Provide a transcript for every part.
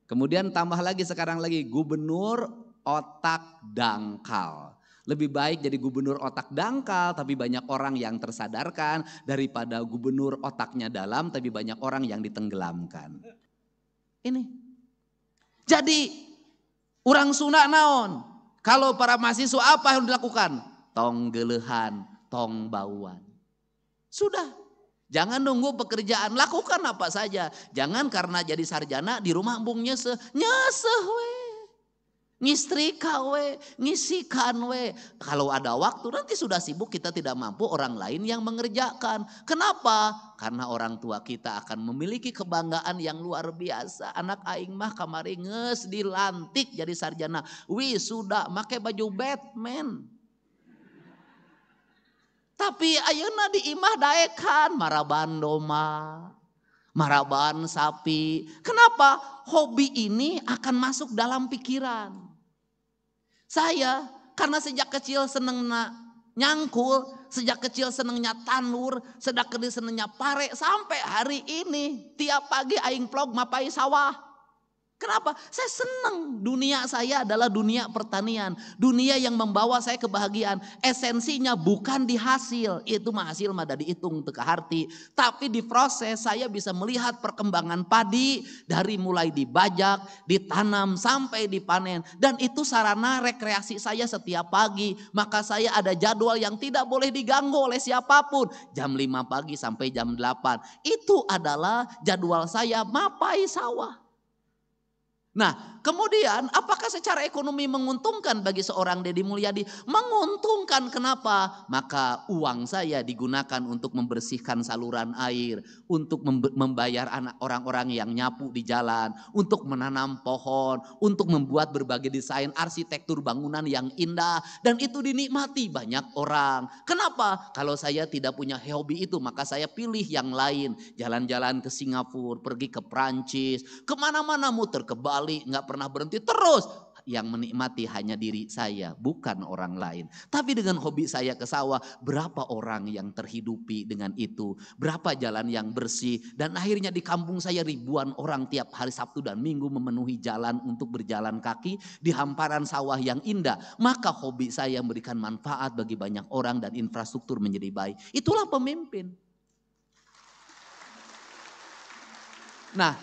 Kemudian tambah lagi sekarang lagi gubernur otak dangkal. Lebih baik jadi gubernur otak dangkal tapi banyak orang yang tersadarkan daripada gubernur otaknya dalam tapi banyak orang yang ditenggelamkan. Ini. Jadi orang Sunda naon? Kalau para mahasiswa apa yang dilakukan? Tong gelehan, tong bauan. Sudah. Jangan nunggu pekerjaan, lakukan apa saja. Jangan karena jadi sarjana di rumah embung nyeseh we. Ngistrika we, ngisikan we. Kalau ada waktu nanti sudah sibuk kita tidak mampu orang lain yang mengerjakan. Kenapa? Karena orang tua kita akan memiliki kebanggaan yang luar biasa. Anak aing mah kamari geus dilantik jadi sarjana. Sudah make baju Batman. Tapi ayeuna di imah daekan maraban doma, maraban sapi. Kenapa? Hobi ini akan masuk dalam pikiran. Saya karena sejak kecil seneng nyangkul, sejak kecil senengnya tanur, sejak kecil senengnya pare, sampai hari ini tiap pagi aing vlog mapai sawah. Kenapa? Saya senang dunia saya adalah dunia pertanian. Dunia yang membawa saya kebahagiaan. Esensinya bukan di hasil. Itu mah hasil mah dari dihitung teka harti. Tapi di proses saya bisa melihat perkembangan padi. Dari mulai dibajak, ditanam sampai dipanen. Dan itu sarana rekreasi saya setiap pagi. Maka saya ada jadwal yang tidak boleh diganggu oleh siapapun. Jam 5 pagi sampai jam 8. Itu adalah jadwal saya mapai sawah. Nah, kemudian apakah secara ekonomi menguntungkan bagi seorang Deddy Mulyadi? Menguntungkan, kenapa? Maka uang saya digunakan untuk membersihkan saluran air, untuk membayar anak orang-orang yang nyapu di jalan, untuk menanam pohon, untuk membuat berbagai desain arsitektur bangunan yang indah, dan itu dinikmati banyak orang. Kenapa? Kalau saya tidak punya hobi itu, maka saya pilih yang lain. Jalan-jalan ke Singapura, pergi ke Prancis, kemana-mana muter ke Bali. Nggak pernah berhenti terus. Yang menikmati hanya diri saya, bukan orang lain. Tapi dengan hobi saya ke sawah, berapa orang yang terhidupi dengan itu, berapa jalan yang bersih, dan akhirnya di kampung saya ribuan orang tiap hari Sabtu dan Minggu memenuhi jalan untuk berjalan kaki di hamparan sawah yang indah. Maka hobi saya memberikan manfaat bagi banyak orang dan infrastruktur menjadi baik. Itulah pemimpin. Nah,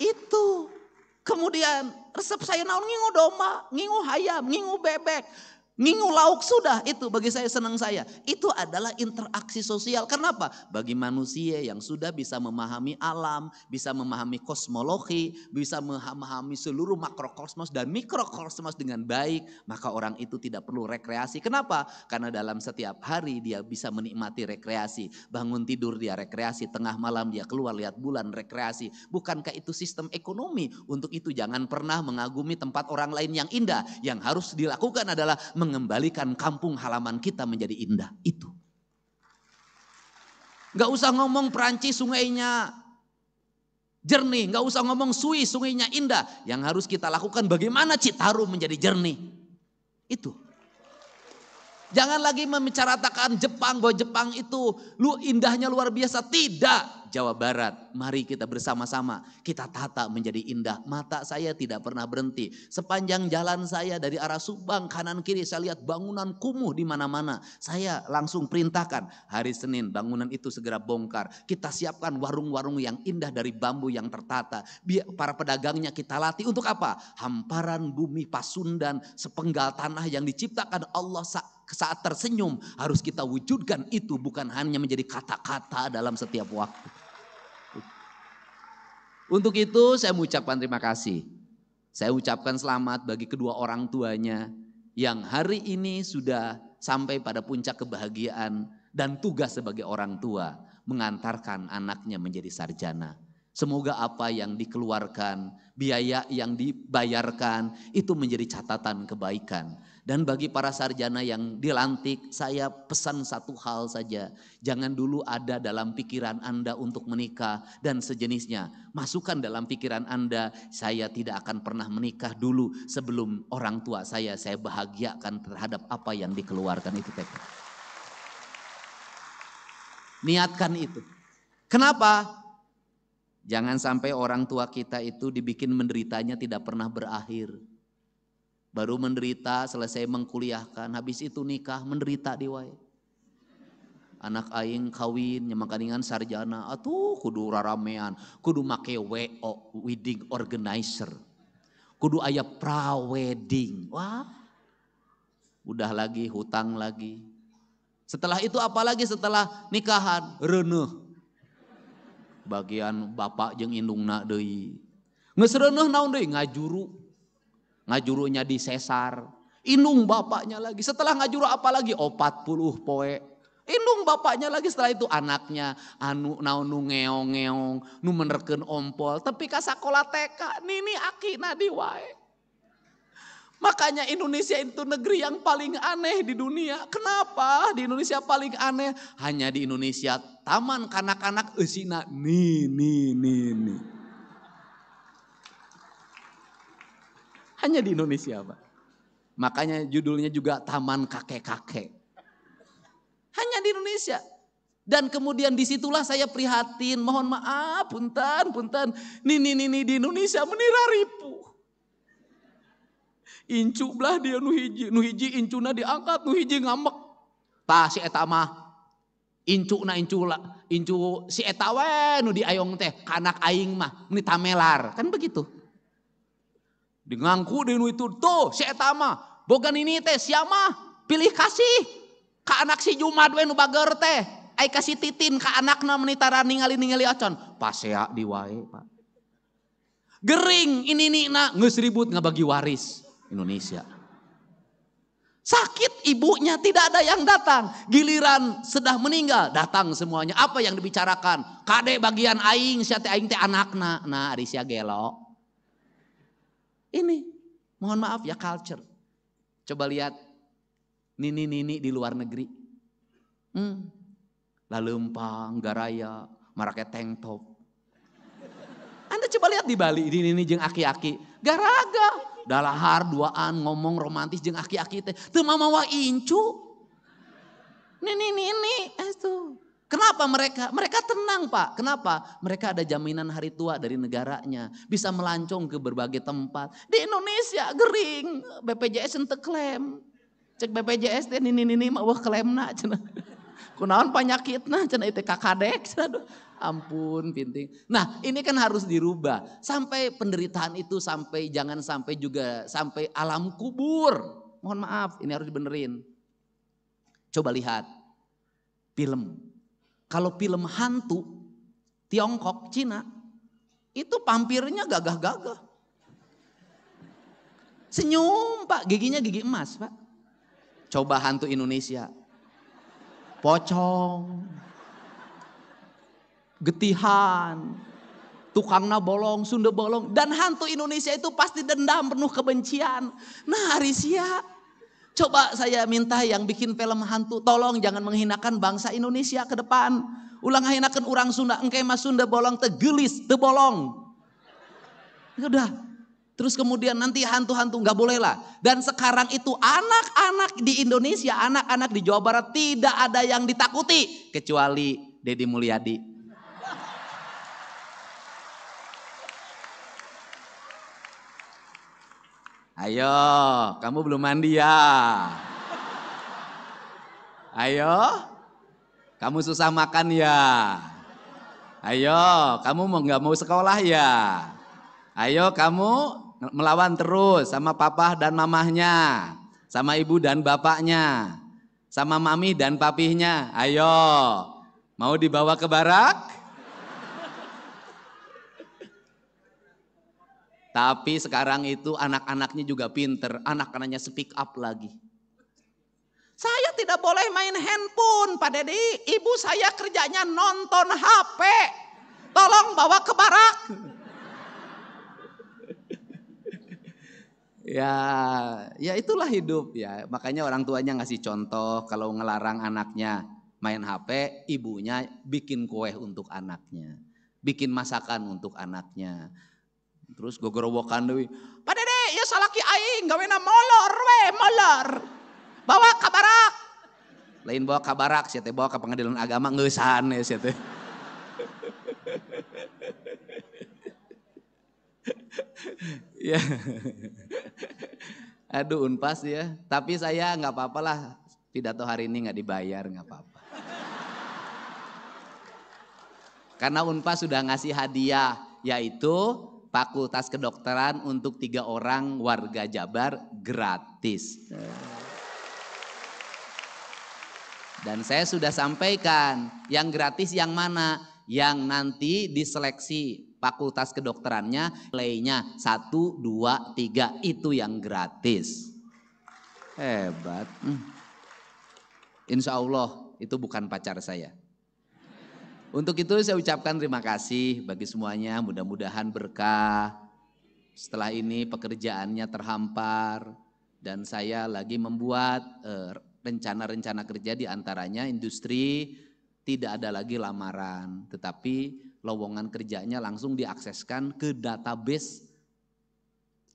itu. Kemudian resep saya naon ngingu doma, ngingu hayam, ngingu bebek, ngingu lauk, sudah itu bagi saya senang saya. Itu adalah interaksi sosial. Kenapa? Bagi manusia yang sudah bisa memahami alam, bisa memahami kosmologi, bisa memahami seluruh makrokosmos dan mikrokosmos dengan baik, maka orang itu tidak perlu rekreasi. Kenapa? Karena dalam setiap hari dia bisa menikmati rekreasi. Bangun tidur dia rekreasi, tengah malam dia keluar lihat bulan rekreasi. Bukankah itu sistem ekonomi? Untuk itu jangan pernah mengagumi tempat orang lain yang indah. Yang harus dilakukan adalah mengembalikan kampung halaman kita menjadi indah. Itu. Gak usah ngomong Perancis sungainya jernih. Gak usah ngomong Swiss sungainya indah. Yang harus kita lakukan bagaimana Citarum menjadi jernih. Itu. Jangan lagi membicarakan Jepang, bahwa Jepang itu indahnya luar biasa. Tidak. Jawa Barat, mari kita bersama-sama kita tata menjadi indah. Mata saya tidak pernah berhenti. Sepanjang jalan saya dari arah Subang kanan kiri saya lihat bangunan kumuh di mana-mana. Saya langsung perintahkan hari Senin bangunan itu segera bongkar. Kita siapkan warung-warung yang indah dari bambu yang tertata. Biar para pedagangnya kita latih untuk apa? Hamparan bumi Pasundan, sepenggal tanah yang diciptakan Allah saat tersenyum harus kita wujudkan itu, bukan hanya menjadi kata-kata dalam setiap waktu. Untuk itu saya mengucapkan terima kasih. Saya ucapkan selamat bagi kedua orang tuanya yang hari ini sudah sampai pada puncak kebahagiaan dan tugas sebagai orang tua mengantarkan anaknya menjadi sarjana. Semoga apa yang dikeluarkan, biaya yang dibayarkan itu menjadi catatan kebaikan. Dan bagi para sarjana yang dilantik, saya pesan satu hal saja. Jangan dulu ada dalam pikiran Anda untuk menikah dan sejenisnya. Masukkan dalam pikiran Anda, saya tidak akan pernah menikah dulu sebelum orang tua saya bahagiakan terhadap apa yang dikeluarkan itu. Niatkan itu. Kenapa? Jangan sampai orang tua kita itu dibikin menderitanya tidak pernah berakhir. Baru menderita selesai mengkuliahkan, habis itu nikah menderita di wae. Anak aing kawin nyamakaningan sarjana, atuh kudu raramean, kudu make WO, wedding organizer. Kudu aya pra-wedding. Wah. Udah lagi hutang lagi. Setelah itu apalagi setelah nikahan reuneuh. Bagian bapak jeung indungna deui. Geus reuneuh naon deui ngajuru. Ngajurunya di sesar. Indung bapaknya lagi. Setelah ngajuru apalagi 40 poe. Indung bapaknya lagi, setelah itu anaknya anu naon nu ngeong-ngeong, nu menerkeun ompol, tapi ka sakola TK nini akina di wae. Makanya Indonesia itu negeri yang paling aneh di dunia. Kenapa di Indonesia paling aneh? Hanya di Indonesia taman kanak-kanak eusina nih. Hanya di Indonesia, Pak. Makanya judulnya juga taman kakek-kakek. Hanya di Indonesia. Dan kemudian disitulah saya prihatin. Mohon maaf, punten. Nini di Indonesia menira ripu. Incu belah dia nu hiji incuna diangkat, nu hiji ngambek. Tah si eta mah incu si eta we nu diayong teh kanak aing mah nu tamelar. Kan begitu. Digangku di nu itu tuh si eta mah boga nini teh sia mah pilih kasih. Ka anak si Jumad we nu bager teh, ai kasih titin ka anakna menitara ningali ocon. Pasea di wae, Pak. Gering ini geus ribut ngabagi waris Indonesia. Sakit ibunya tidak ada yang datang. Giliran sudah meninggal datang semuanya. Apa yang dibicarakan? Kade bagian aing, sia teh aing teh anakna. Nah, ari sia gelo. Ini mohon maaf ya culture. Coba lihat nini di luar negeri. Laleumpang, garaya, marake tank top. Anda coba lihat di Bali, nini jeung aki-aki. Garaga, dalahar duaan ngomong romantis jeung aki-aki teh. Teu mamawa incu. Nini, itu. Kenapa mereka? Mereka tenang, Pak. Kenapa? Mereka ada jaminan hari tua dari negaranya. Bisa melancong ke berbagai tempat. Di Indonesia gering, BPJS ente klaim. Cek BPJS teh nini mah wah klaimna cenah. Kunaon panyakitna cenah itu kakadek cenah. Ampun pinting. Nah, ini kan harus dirubah sampai penderitaan itu jangan sampai juga sampai alam kubur. Mohon maaf, ini harus dibenerin. Coba lihat film. Kalau film hantu Tiongkok, Cina, itu pampirnya gagah-gagah. Senyum, Pak, giginya gigi emas, Pak. Coba hantu Indonesia. Pocong. Getihan. Tukangna bolong, Sunda bolong. Dan hantu Indonesia itu pasti dendam, penuh kebencian. Nah, Arisia, coba saya minta yang bikin film hantu, tolong jangan menghinakan bangsa Indonesia ke depan. Ulang ngahinakan orang Sunda, engke mas Sunda bolong tegelis, tebolong. Udah. Terus kemudian nanti hantu-hantu nggak boleh lah. Dan sekarang itu anak-anak di Indonesia, anak-anak di Jawa Barat tidak ada yang ditakuti. Kecuali Deddy Mulyadi. Ayo, kamu belum mandi ya? Ayo, kamu susah makan ya? Ayo, kamu nggak mau sekolah ya? Ayo, kamu melawan terus sama papa dan mamahnya, sama ibu dan bapaknya, sama mami dan papihnya. Ayo, mau dibawa ke barak? Tapi sekarang itu anak-anaknya juga pinter, anak-anaknya speak up lagi. Saya tidak boleh main handphone, Pak Dedi. Ibu saya kerjanya nonton HP. Tolong bawa ke barak. Ya itulah hidup ya. Makanya orang tuanya ngasih contoh kalau ngelarang anaknya main HP, ibunya bikin kue untuk anaknya, bikin masakan untuk anaknya. Terus gogorowokan deui. Pak Dede, ya salaki aing gawena molor we, molor. Bawa ka barak. Lain bawa ka barak, sia teh bawa ka pengadilan agama ngeusan ya sia teh. Ya. Aduh Unpas ya. Tapi saya nggak apa-apa lah. Pidato hari ini nggak dibayar, nggak apa-apa. Karena Unpas sudah ngasih hadiah, yaitu Fakultas Kedokteran untuk 3 orang warga Jabar gratis. Dan saya sudah sampaikan, yang gratis yang mana? Yang nanti diseleksi Fakultas Kedokterannya, nilainya 1, 2, 3, itu yang gratis. Hebat. Insya Allah itu bukan pacar saya. Untuk itu saya ucapkan terima kasih bagi semuanya, mudah-mudahan berkah. Setelah ini pekerjaannya terhampar dan saya lagi membuat rencana-rencana kerja, di antaranya industri tidak ada lagi lamaran, tetapi lowongan kerjanya langsung diakseskan ke database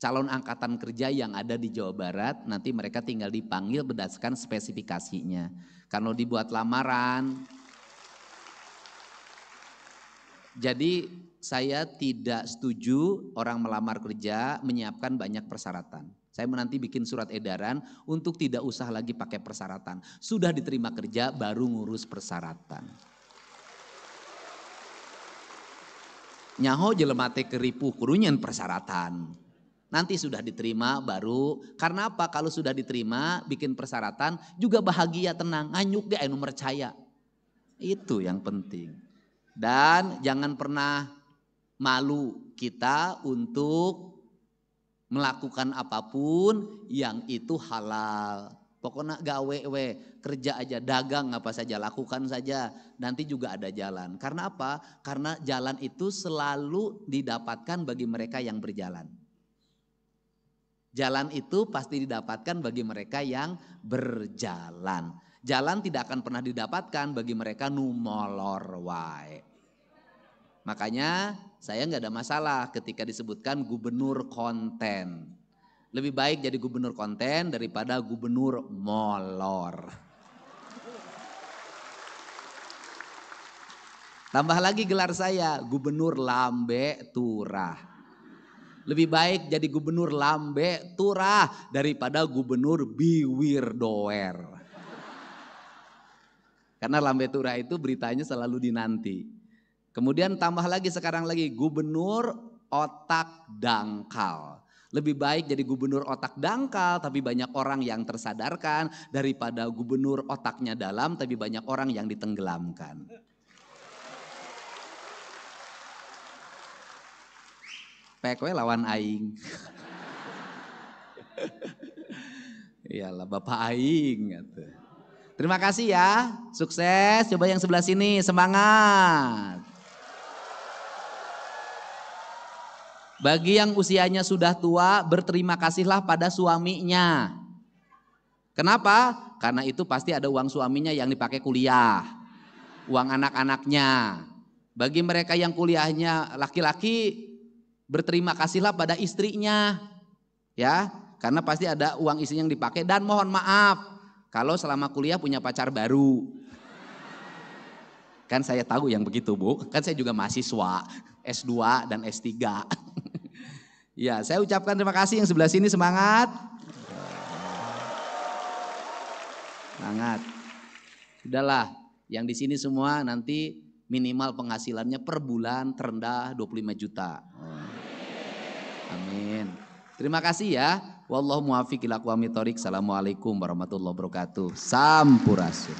calon angkatan kerja yang ada di Jawa Barat. Nanti mereka tinggal dipanggil berdasarkan spesifikasinya. Kalau dibuat lamaran, jadi saya tidak setuju orang melamar kerja menyiapkan banyak persyaratan. Saya nanti bikin surat edaran untuk tidak usah lagi pakai persyaratan. Sudah diterima kerja baru ngurus persyaratan. Nyaho jelema teh keripuh kurunyan persyaratan. Nanti sudah diterima baru, karena apa? Kalau sudah diterima bikin persyaratan juga bahagia, tenang, nganyuk ge anu percaya. Itu yang penting. Dan jangan pernah malu kita untuk melakukan apapun yang itu halal. Pokoknya gawe kerja aja, dagang apa saja, lakukan saja. Nanti juga ada jalan. Karena apa? Karena jalan itu selalu didapatkan bagi mereka yang berjalan. Jalan itu pasti didapatkan bagi mereka yang berjalan. Jalan tidak akan pernah didapatkan bagi mereka nu molor wae. Makanya saya nggak ada masalah ketika disebutkan gubernur konten. Lebih baik jadi gubernur konten daripada gubernur molor. Tambah lagi gelar saya, gubernur lambe turah. Lebih baik jadi gubernur lambe turah daripada gubernur biwir doer. Karena lambe turah itu beritanya selalu dinanti. Kemudian tambah lagi sekarang lagi gubernur otak dangkal. Lebih baik jadi gubernur otak dangkal tapi banyak orang yang tersadarkan daripada gubernur otaknya dalam tapi banyak orang yang ditenggelamkan. Pekwe lawan aing. Iyalah Bapak aing gitu. Terima kasih ya, sukses. Coba yang sebelah sini, semangat. Bagi yang usianya sudah tua, berterima kasihlah pada suaminya. Kenapa? Karena itu pasti ada uang suaminya yang dipakai kuliah, uang anak-anaknya. Bagi mereka yang kuliahnya laki-laki, berterima kasihlah pada istrinya. Ya, karena pasti ada uang istrinya yang dipakai. Dan mohon maaf kalau selama kuliah punya pacar baru. Kan saya tahu yang begitu Bu, kan saya juga mahasiswa S2 dan S3. Ya, saya ucapkan terima kasih. Yang sebelah sini semangat. Semangat. Sudahlah, yang di sini semua nanti minimal penghasilannya per bulan terendah 25 juta. Amin. Terima kasih ya. Wallahu muwaffiq ila aqwamit thoriq. Assalamualaikum warahmatullahi wabarakatuh. Sampurasun.